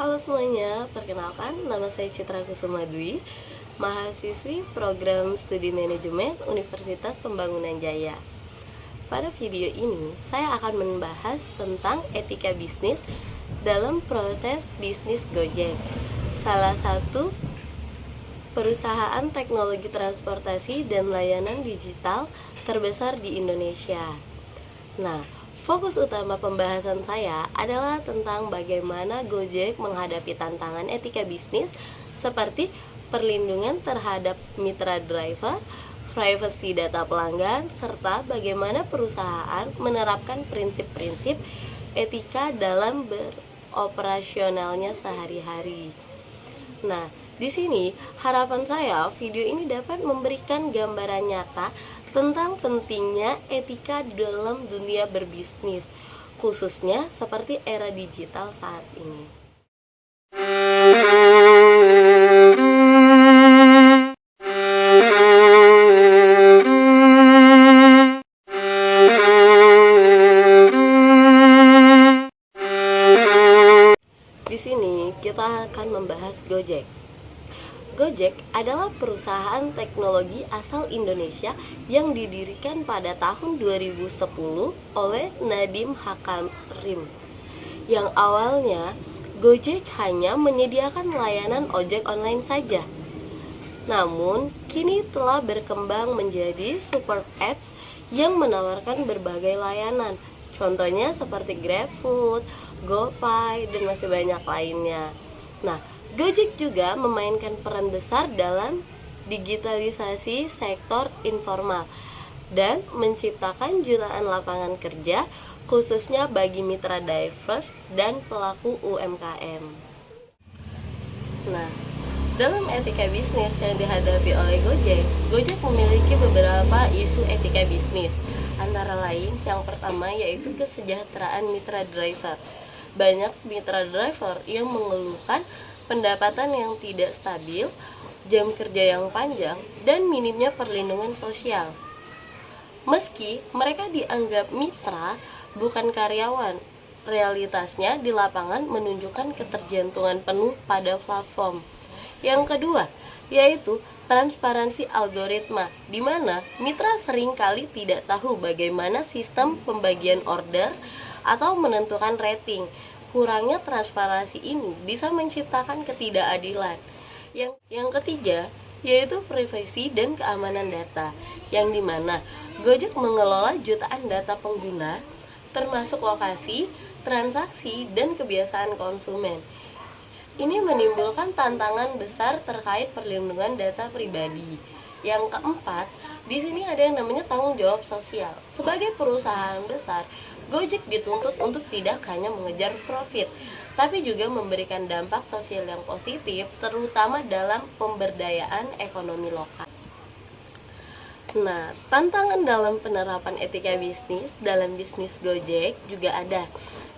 Halo semuanya, perkenalkan nama saya Citra Kusuma Dwi, mahasiswi program studi manajemen Universitas Pembangunan Jaya. Pada video ini, saya akan membahas tentang etika bisnis dalam proses bisnis Gojek, salah satu perusahaan teknologi transportasi dan layanan digital terbesar di Indonesia. Nah, fokus utama pembahasan saya adalah tentang bagaimana Gojek menghadapi tantangan etika bisnis seperti perlindungan terhadap mitra driver, privacy data pelanggan, serta bagaimana perusahaan menerapkan prinsip-prinsip etika dalam beroperasionalnya sehari-hari. Nah, di sini harapan saya video ini dapat memberikan gambaran nyata tentang pentingnya etika dalam dunia berbisnis, khususnya seperti era digital saat ini. Di sini kita akan membahas Gojek. Gojek adalah perusahaan teknologi asal Indonesia yang didirikan pada tahun 2010 oleh Nadiem Makarim. Yang awalnya Gojek hanya menyediakan layanan ojek online saja. Namun, kini telah berkembang menjadi super apps yang menawarkan berbagai layanan. Contohnya seperti GrabFood, GoPay, dan masih banyak lainnya. Nah, Gojek juga memainkan peran besar dalam digitalisasi sektor informal dan menciptakan jutaan lapangan kerja khususnya bagi mitra driver dan pelaku UMKM. Nah, dalam etika bisnis yang dihadapi oleh Gojek memiliki beberapa isu etika bisnis. Antara lain, yang pertama yaitu kesejahteraan mitra driver. Banyak mitra driver yang mengeluhkan pendapatan yang tidak stabil, jam kerja yang panjang, dan minimnya perlindungan sosial. Meski mereka dianggap mitra, bukan karyawan, realitasnya di lapangan menunjukkan ketergantungan penuh pada platform. Yang kedua, yaitu transparansi algoritma, di mana mitra seringkali tidak tahu bagaimana sistem pembagian order atau menentukan rating. Kurangnya transparansi ini bisa menciptakan ketidakadilan. Yang ketiga, yaitu privasi dan keamanan data, yang dimana Gojek mengelola jutaan data pengguna, termasuk lokasi, transaksi, dan kebiasaan konsumen. Ini menimbulkan tantangan besar terkait perlindungan data pribadi. Yang keempat, di sini ada yang namanya tanggung jawab sosial. Sebagai perusahaan besar, Gojek dituntut untuk tidak hanya mengejar profit, tapi juga memberikan dampak sosial yang positif, terutama dalam pemberdayaan ekonomi lokal. Nah, tantangan dalam penerapan etika bisnis dalam bisnis Gojek juga ada.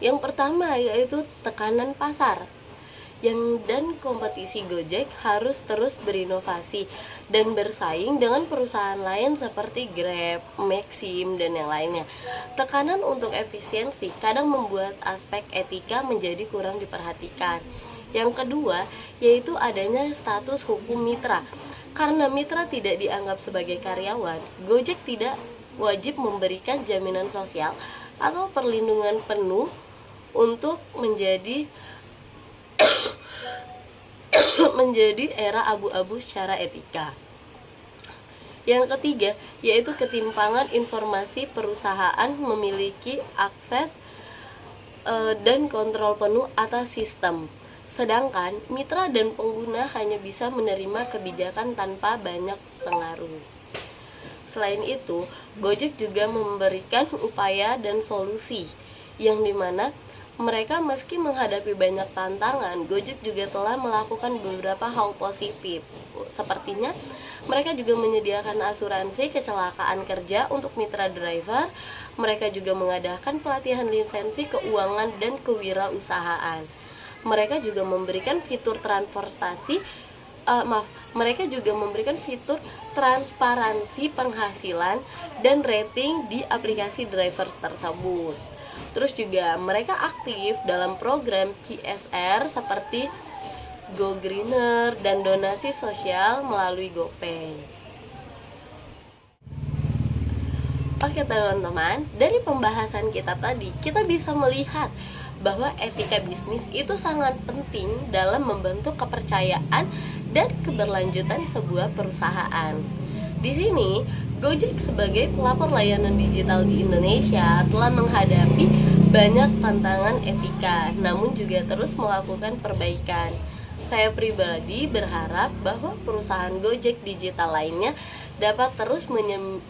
Yang pertama yaitu tekanan pasar. Dan kompetisi Gojek harus terus berinovasi dan bersaing dengan perusahaan lain seperti Grab, Maxim, dan yang lainnya. Tekanan untuk efisiensi kadang membuat aspek etika menjadi kurang diperhatikan. Yang kedua, yaitu adanya status hukum mitra. Karena mitra tidak dianggap sebagai karyawan, Gojek tidak wajib memberikan jaminan sosial atau perlindungan penuh untuk menjadi era abu-abu secara etika. Yang ketiga, yaitu ketimpangan informasi perusahaan memiliki akses dan kontrol penuh atas sistem. Sedangkan mitra dan pengguna hanya bisa menerima kebijakan tanpa banyak pengaruh. Selain itu, Gojek juga memberikan upaya dan solusi yang dimana mereka meski menghadapi banyak tantangan, Gojek juga telah melakukan beberapa hal positif. Sepertinya, mereka juga menyediakan asuransi kecelakaan kerja untuk mitra driver. Mereka juga mengadakan pelatihan lisensi keuangan dan kewirausahaan. Mereka juga memberikan fitur mereka juga memberikan fitur transparansi penghasilan dan rating di aplikasi driver tersebut. Terus juga mereka aktif dalam program CSR seperti Go Greener dan donasi sosial melalui GoPay. Oke teman-teman, dari pembahasan kita tadi, kita bisa melihat bahwa etika bisnis itu sangat penting dalam membentuk kepercayaan dan keberlanjutan sebuah perusahaan. Di sini, Gojek sebagai pelapor layanan digital di Indonesia telah menghadapi banyak tantangan etika, namun juga terus melakukan perbaikan. Saya pribadi berharap bahwa perusahaan Gojek digital lainnya dapat terus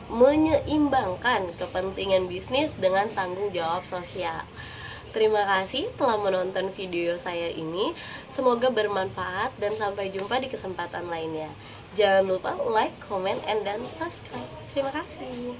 menyeimbangkan kepentingan bisnis dengan tanggung jawab sosial. Terima kasih telah menonton video saya ini. Semoga bermanfaat dan sampai jumpa di kesempatan lainnya. Jangan lupa like, comment, and dan subscribe. Terima kasih.